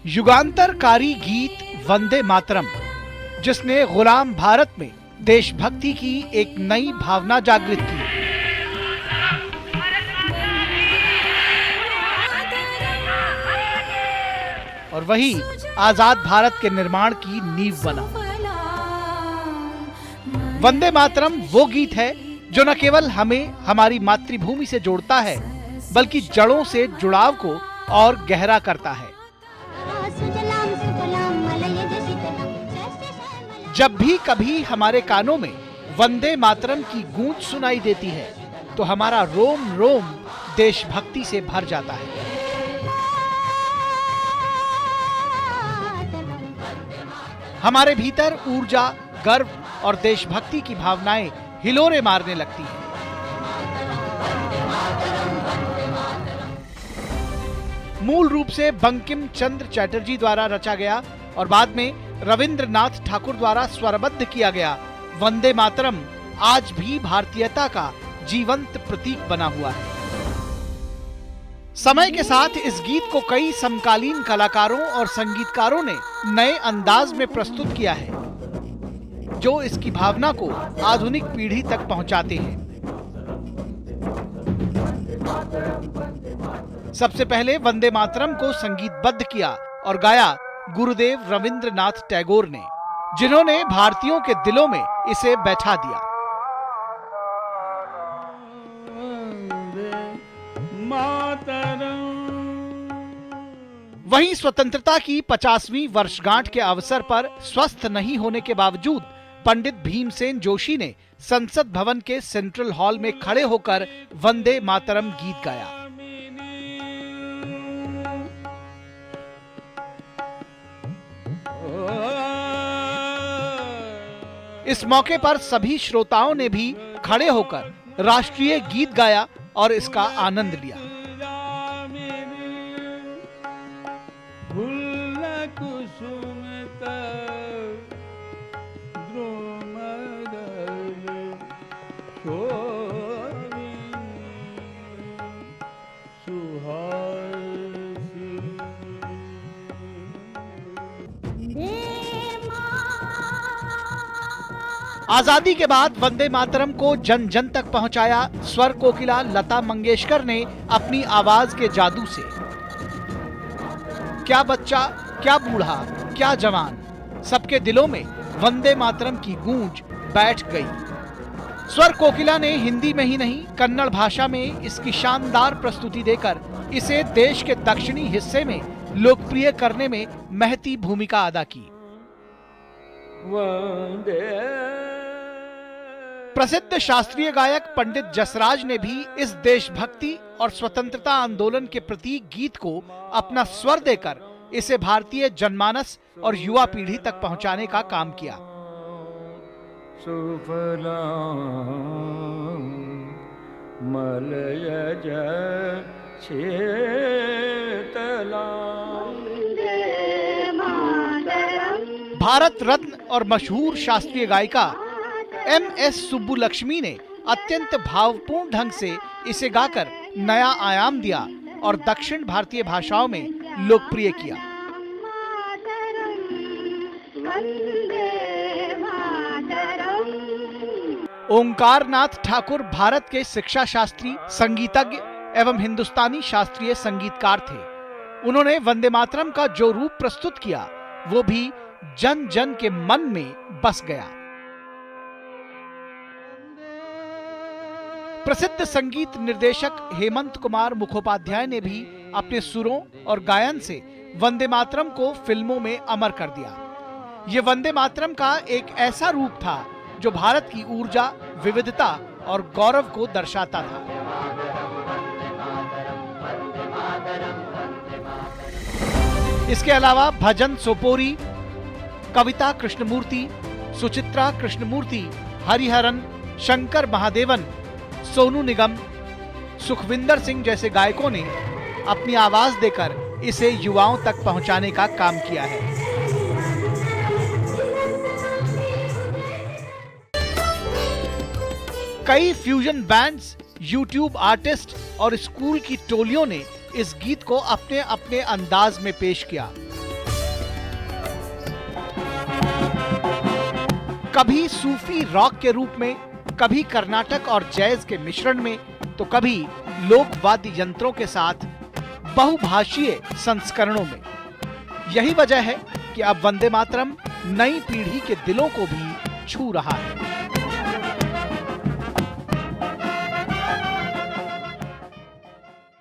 युगांतरकारी गीत वंदे मातरम, जिसने गुलाम भारत में देशभक्ति की एक नई भावना जागृत की। और वही आजाद भारत के निर्माण की नींव बना। वंदे मातरम वो गीत है जो न केवल हमें हमारी मातृभूमि से जोड़ता है, बल्कि जड़ों से जुड़ाव को और गहरा करता है। जब भी कभी हमारे कानों में वंदे मातरम की गूंज सुनाई देती है, तो हमारा रोम रोम देशभक्ति से भर जाता है। हमारे भीतर ऊर्जा, गर्व और देशभक्ति की भावनाएं हिलोरे मारने लगती हैं। मूल रूप से बंकिम चंद्र चटर्जी द्वारा रचा गया और बाद में रविंद्रनाथ ठाकुर द्वारा स्वरबद्ध किया गया वंदे मातरम आज भी भारतीयता का जीवंत प्रतीक बना हुआ है। समय के साथ इस गीत को कई समकालीन कलाकारों और संगीतकारों ने नए अंदाज में प्रस्तुत किया है, जो इसकी भावना को आधुनिक पीढ़ी तक पहुंचाते हैं। सबसे पहले वंदे मातरम को संगीतबद्ध किया और गाया गुरुदेव रविंद्रनाथ टैगोर ने, जिन्होंने भारतीयों के दिलों में इसे बैठा दिया। वहीं स्वतंत्रता की 50वीं वर्षगांठ के अवसर पर स्वस्थ नहीं होने के बावजूद पंडित भीमसेन जोशी ने संसद भवन के सेंट्रल हॉल में खड़े होकर वंदे मातरम गीत गाया। इस मौके पर सभी श्रोताओं ने भी खड़े होकर राष्ट्रीय गीत गाया और इसका आनंद लिया। आजादी के बाद वंदे मातरम को जन जन तक पहुंचाया स्वर कोकिला लता मंगेशकर ने अपनी आवाज के जादू से। क्या बच्चा, क्या बूढ़ा, क्या जवान, सबके दिलों में वंदे मातरम की गूंज बैठ गई। स्वर कोकिला ने हिंदी में ही नहीं, कन्नड़ भाषा में इसकी शानदार प्रस्तुति देकर इसे देश के दक्षिणी हिस्से में लोकप्रिय करने में महती भूमिका अदा की। प्रसिद्ध शास्त्रीय गायक पंडित जसराज ने भी इस देशभक्ति और स्वतंत्रता आंदोलन के प्रतीक गीत को अपना स्वर देकर इसे भारतीय जनमानस और युवा पीढ़ी तक पहुंचाने का काम किया। भारत रत्न और मशहूर शास्त्रीय गायिका MS सुब्बुलक्ष्मी ने अत्यंत भावपूर्ण ढंग से इसे गाकर नया आयाम दिया और दक्षिण भारतीय भाषाओं में लोकप्रिय किया। ओंकार नाथ ठाकुर भारत के शिक्षा शास्त्री, संगीतज्ञ एवं हिंदुस्तानी शास्त्रीय संगीतकार थे। उन्होंने वंदे मातरम का जो रूप प्रस्तुत किया, वो भी जन जन के मन में बस गया। प्रसिद्ध संगीत निर्देशक हेमंत कुमार मुखोपाध्याय ने भी अपने सुरों और गायन से वंदे मातरम को फिल्मों में अमर कर दिया। ये वंदे मातरम का एक ऐसा रूप था जो भारत की ऊर्जा, विविधता और गौरव को दर्शाता था। इसके अलावा भजन सोपोरी, कविता कृष्णमूर्ति, सुचित्रा कृष्णमूर्ति, हरिहरन, शंकर महादेवन, सोनू निगम, सुखविंदर सिंह जैसे गायकों ने अपनी आवाज देकर इसे युवाओं तक पहुंचाने का काम किया है। कई फ्यूजन बैंड्स, यूट्यूब आर्टिस्ट और स्कूल की टोलियों ने इस गीत को अपने अपने अंदाज में पेश किया। कभी सूफी रॉक के रूप में, कभी कर्नाटक और जैज के मिश्रण में, तो कभी लोक वाद्य यंत्रों के साथ बहुभाषीय संस्करणों में। यही वजह है कि अब वंदे मातरम नई पीढ़ी के दिलों को भी छू रहा है।